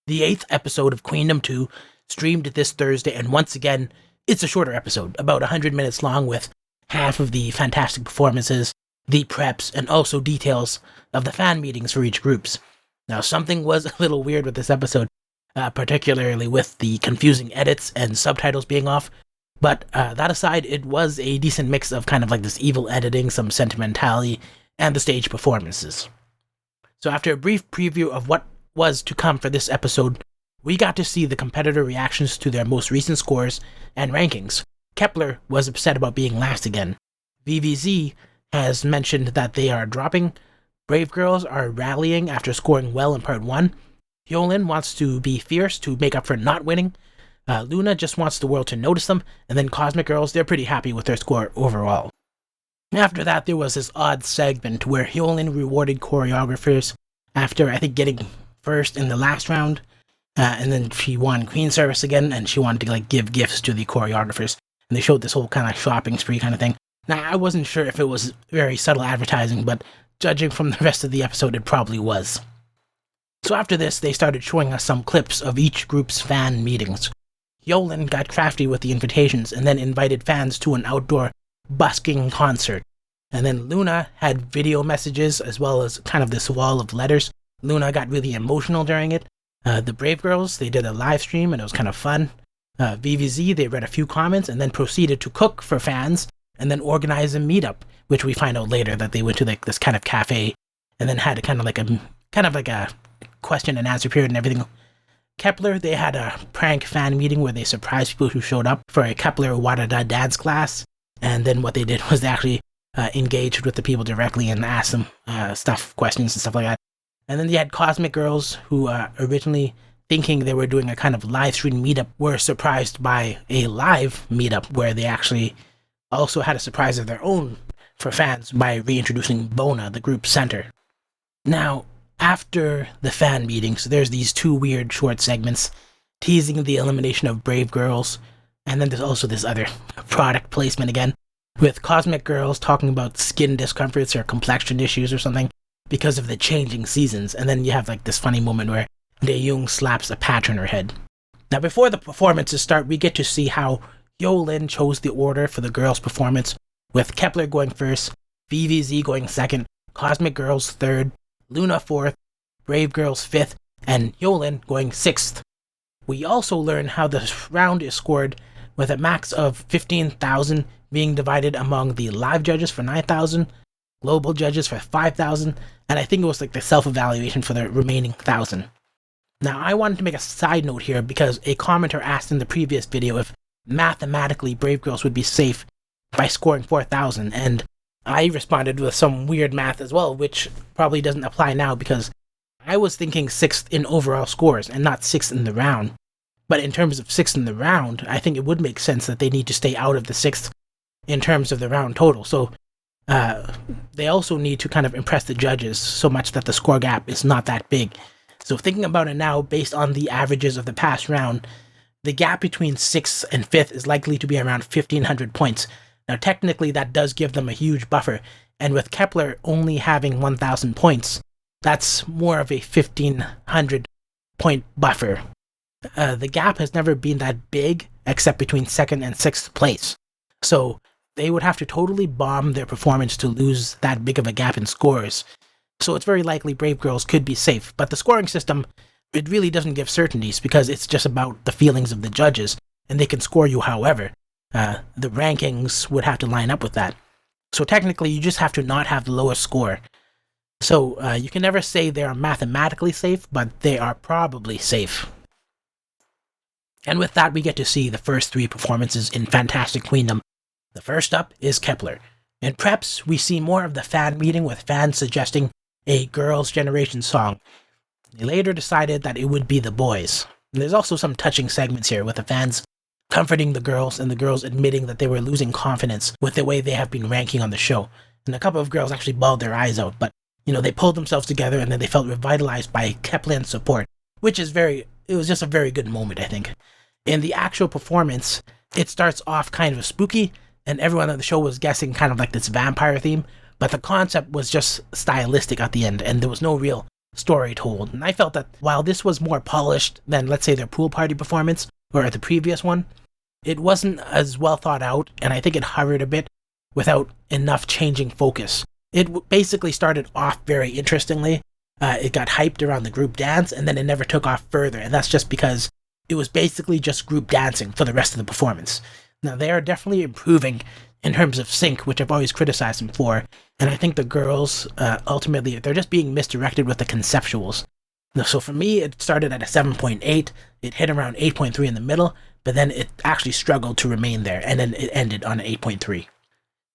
The 8th episode of Queendom 2 streamed this Thursday, and once again, it's a shorter episode, about 100 minutes long, with half of the fantastic performances, the preps, and also details of the fan meetings for each groups. Now, something was a little weird with this episode, particularly with the confusing edits and subtitles being off, but that aside, it was a decent mix of kind of like this evil editing, some sentimentality, and the stage performances. So after a brief preview of what was to come for this episode, we got to see the competitor reactions to their most recent scores and rankings. Kep1er was upset about being last again. VIVIZ has mentioned that they are dropping. Brave Girls are rallying after scoring well in part 1. Hyolyn wants to be fierce to make up for not winning. Luna just wants the world to notice them, and then Cosmic Girls, they're pretty happy with their score overall. After that, there was this odd segment where Hyolyn rewarded choreographers after, I think, getting first in the last round, and then she won Queen Service again, and she wanted to like give gifts to the choreographers, and they showed this whole kind of shopping spree kind of thing. Now, I wasn't sure if it was very subtle advertising, but judging from the rest of the episode, it probably was. So after this, they started showing us some clips of each group's fan meetings. Hyolyn got crafty with the invitations and then invited fans to an outdoor busking concert. And then Luna had video messages as well as kind of this wall of letters. Luna got really emotional during it. The Brave Girls, they did a live stream and it was kind of fun. VIVIZ, they read a few comments and then proceeded to cook for fans and then organize a meetup, which we find out later that they went to like this kind of cafe and then had kind of like a question and answer period and everything. Kep1er, they had a prank fan meeting where they surprised people who showed up for a Kep1er Wadada dance class, and then what they did was they actually engaged with the people directly and asked them questions and stuff like that. And then they had Cosmic Girls, who originally thinking they were doing a kind of live stream meetup, were surprised by a live meetup where they actually also had a surprise of their own for fans by reintroducing Bona, the group center. Now, after the fan meetings, there's these two weird short segments teasing the elimination of Brave Girls, and then there's also this other product placement again, with Cosmic Girls talking about skin discomforts or complexion issues or something because of the changing seasons, and then you have like this funny moment where Dae-young slaps a patch on her head. Now, before the performances start, we get to see how Hyolyn chose the order for the girls' performance, with Kep1er going first, VIVIZ going second, Cosmic Girls third, Luna 4th, Brave Girls 5th, and Hyolyn going 6th. We also learn how the round is scored, with a max of 15,000 being divided among the live judges for 9,000, global judges for 5,000, and I think it was like the self-evaluation for the remaining 1,000. Now, I wanted to make a side note here because a commenter asked in the previous video if mathematically Brave Girls would be safe by scoring 4,000, and I responded with some weird math as well, which probably doesn't apply now because I was thinking 6th in overall scores and not 6th in the round. But in terms of 6th in the round, I think it would make sense that they need to stay out of the 6th in terms of the round total. So they also need to kind of impress the judges so much that the score gap is not that big. So thinking about it now, based on the averages of the past round, the gap between 6th and 5th is likely to be around 1,500 points. Now, technically, that does give them a huge buffer, and with Kep1er only having 1,000 points, that's more of a 1,500 point buffer. The gap has never been that big, except between 2nd and 6th place. So they would have to totally bomb their performance to lose that big of a gap in scores. So it's very likely Brave Girls could be safe, but the scoring system, it really doesn't give certainties because it's just about the feelings of the judges, and they can score you however. The rankings would have to line up with that. So technically, you just have to not have the lowest score. So you can never say they are mathematically safe, but they are probably safe. And with that, we get to see the first 3 performances in FANtastic Queendom. The first up is Kep1er. In preps, we see more of the fan meeting with fans suggesting a Girls' Generation song. They later decided that it would be The Boys. And there's also some touching segments here with the fans comforting the girls and the girls admitting that they were losing confidence with the way they have been ranking on the show. And a couple of girls actually bawled their eyes out, but they pulled themselves together and then they felt revitalized by Kep1er's support, which is it was just a very good moment, I think. In the actual performance, it starts off kind of spooky, and everyone on the show was guessing kind of like this vampire theme, but the concept was just stylistic at the end, and there was no real story told. And I felt that while this was more polished than, let's say, their pool party performance or the previous one, it wasn't as well thought out, and I think it hovered a bit without enough changing focus. It basically started off very interestingly. It got hyped around the group dance, and then it never took off further, and that's just because it was basically just group dancing for the rest of the performance. Now, they are definitely improving in terms of sync, which I've always criticized them for, and I think the girls, ultimately, they're just being misdirected with the conceptuals. Now, so for me, it started at a 7.8, it hit around 8.3 in the middle, but then it actually struggled to remain there, and then it ended on an 8.3.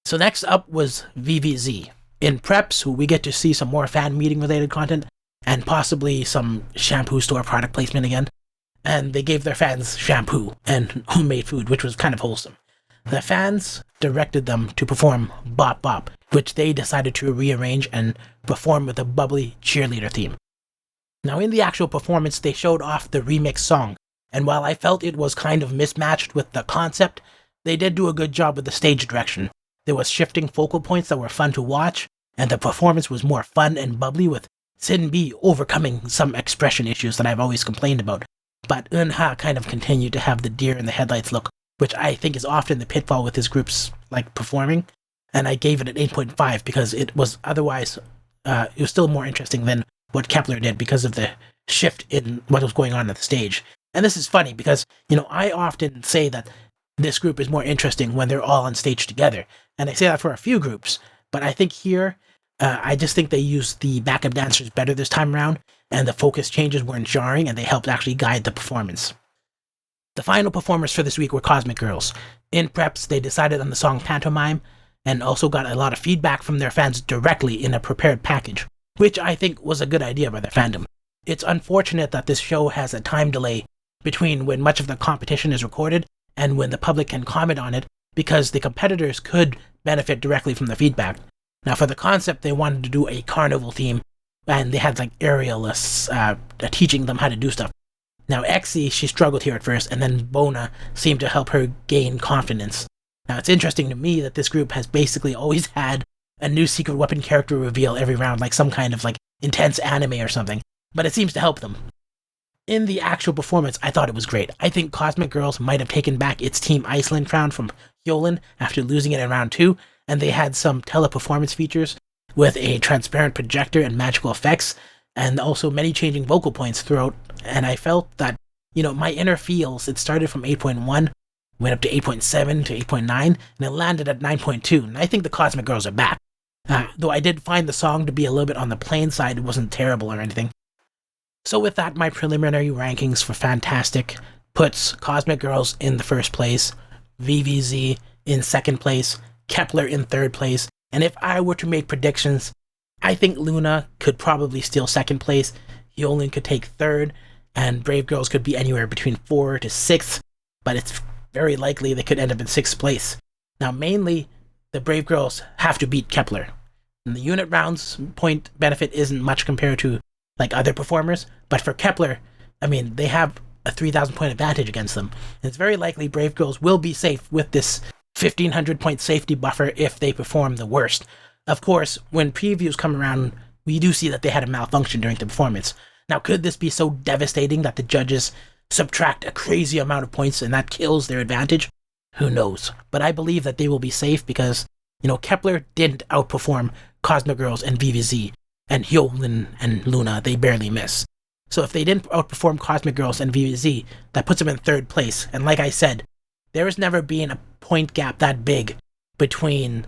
So next up was VIVIZ. In preps, we get to see some more fan meeting related content, and possibly some shampoo store product placement again. And they gave their fans shampoo and homemade food, which was kind of wholesome. The fans directed them to perform Bop Bop, which they decided to rearrange and perform with a bubbly cheerleader theme. Now, in the actual performance, they showed off the remix song, and while I felt it was kind of mismatched with the concept, they did do a good job with the stage direction. There was shifting focal points that were fun to watch, and the performance was more fun and bubbly, with Sin B overcoming some expression issues that I've always complained about. But Eunha kind of continued to have the deer in the headlights look, which I think is often the pitfall with his groups like performing, and I gave it an 8.5 because it was otherwise, it was still more interesting than what Kep1er did because of the shift in what was going on at the stage. And this is funny because, I often say that this group is more interesting when they're all on stage together. And I say that for a few groups, but I think here, I just think they used the backup dancers better this time around, and the focus changes weren't jarring, and they helped actually guide the performance. The final performers for this week were Cosmic Girls. In preps, they decided on the song Pantomime, and also got a lot of feedback from their fans directly in a prepared package, which I think was a good idea by their fandom. It's unfortunate that this show has a time delay between when much of the competition is recorded and when the public can comment on it, because the competitors could benefit directly from the feedback. Now, for the concept, they wanted to do a carnival theme, and they had like aerialists teaching them how to do stuff. Now, Exy, she struggled here at first, and then Bona seemed to help her gain confidence. Now, it's interesting to me that this group has basically always had a new secret weapon character reveal every round, like some kind of like intense anime or something, but it seems to help them. In the actual performance, I thought it was great. I think Cosmic Girls might have taken back its Team Iceland crown from Hyolyn after losing it in round 2, and they had some teleperformance features with a transparent projector and magical effects, and also many changing vocal points throughout, and I felt that, my inner feels, it started from 8.1, went up to 8.7 to 8.9, and it landed at 9.2, and I think the Cosmic Girls are back. Though I did find the song to be a little bit on the plain side, it wasn't terrible or anything. So with that, my preliminary rankings for FANtastic puts Cosmic Girls in the first place, VIVIZ in second place, Kep1er in third place, and if I were to make predictions, I think Luna could probably steal second place, Hyolyn could take third, and Brave Girls could be anywhere between 4th to 6th, but it's very likely they could end up in 6th place. Now, mainly, the Brave Girls have to beat Kep1er. And the unit rounds point benefit isn't much compared to like other performers, but for Kep1er, they have a 3,000 point advantage against them. And it's very likely Brave Girls will be safe with this 1,500 point safety buffer if they perform the worst. Of course, when previews come around, we do see that they had a malfunction during the performance. Now, could this be so devastating that the judges subtract a crazy amount of points and that kills their advantage? Who knows? But I believe that they will be safe because, Kep1er didn't outperform Cosmic Girls and VIVIZ, and Hyolyn and Luna, they barely miss. So if they didn't outperform Cosmic Girls and VIVIZ, that puts them in third place. And like I said, there has never been a point gap that big between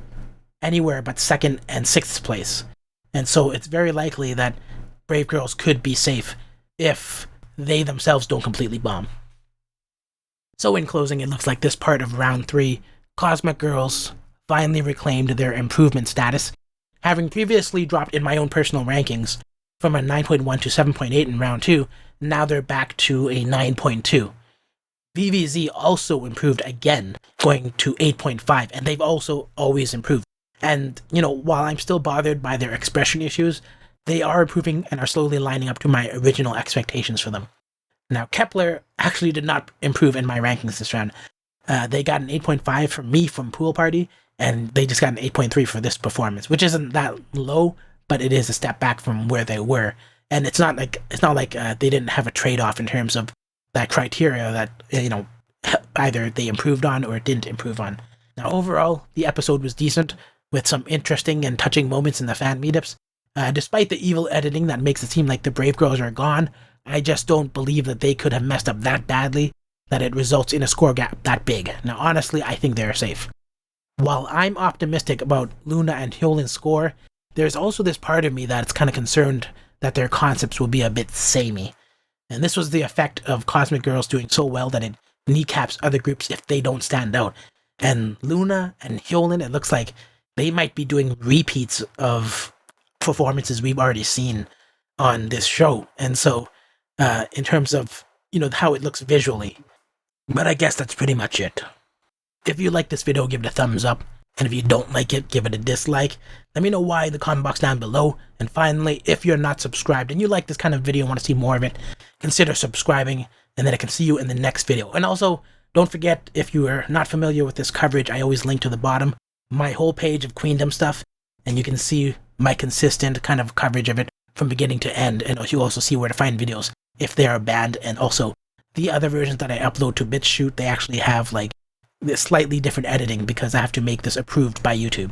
anywhere but 2nd and 6th place. And so it's very likely that Brave Girls could be safe if they themselves don't completely bomb. So in closing, it looks like this part of round 3, Cosmic Girls finally reclaimed their improvement status, having previously dropped in my own personal rankings from a 9.1 to 7.8 in round 2, now they're back to a 9.2. VIVIZ also improved again, going to 8.5, and they've also always improved. And, while I'm still bothered by their expression issues, they are improving and are slowly lining up to my original expectations for them. Now, Kep1er actually did not improve in my rankings this round. They got an 8.5 from me from Pool Party, and they just got an 8.3 for this performance, which isn't that low, but it is a step back from where they were. And it's not like they didn't have a trade-off in terms of that criteria that, either they improved on or didn't improve on. Now, overall, the episode was decent, with some interesting and touching moments in the fan meetups. Despite the evil editing that makes it seem like the Brave Girls are gone, I just don't believe that they could have messed up that badly that it results in a score gap that big. Now, honestly, I think they're safe. While I'm optimistic about Luna and Hyolyn's score, there's also this part of me that's kind of concerned that their concepts will be a bit samey. And this was the effect of Cosmic Girls doing so well that it kneecaps other groups if they don't stand out. And Luna and Hyolyn, it looks like they might be doing repeats of performances we've already seen on this show. And so, in terms of, how it looks visually. But I guess that's pretty much it. If you like this video, give it a thumbs up. And if you don't like it, give it a dislike. Let me know why in the comment box down below. And finally, if you're not subscribed and you like this kind of video and want to see more of it, consider subscribing, and then I can see you in the next video. And also, don't forget, if you are not familiar with this coverage, I always link to the bottom my whole page of Queendom stuff, and you can see my consistent kind of coverage of it from beginning to end, and you also see where to find videos if they are banned. And also, the other versions that I upload to BitChute, they actually have like this slightly different editing because I have to make this approved by YouTube.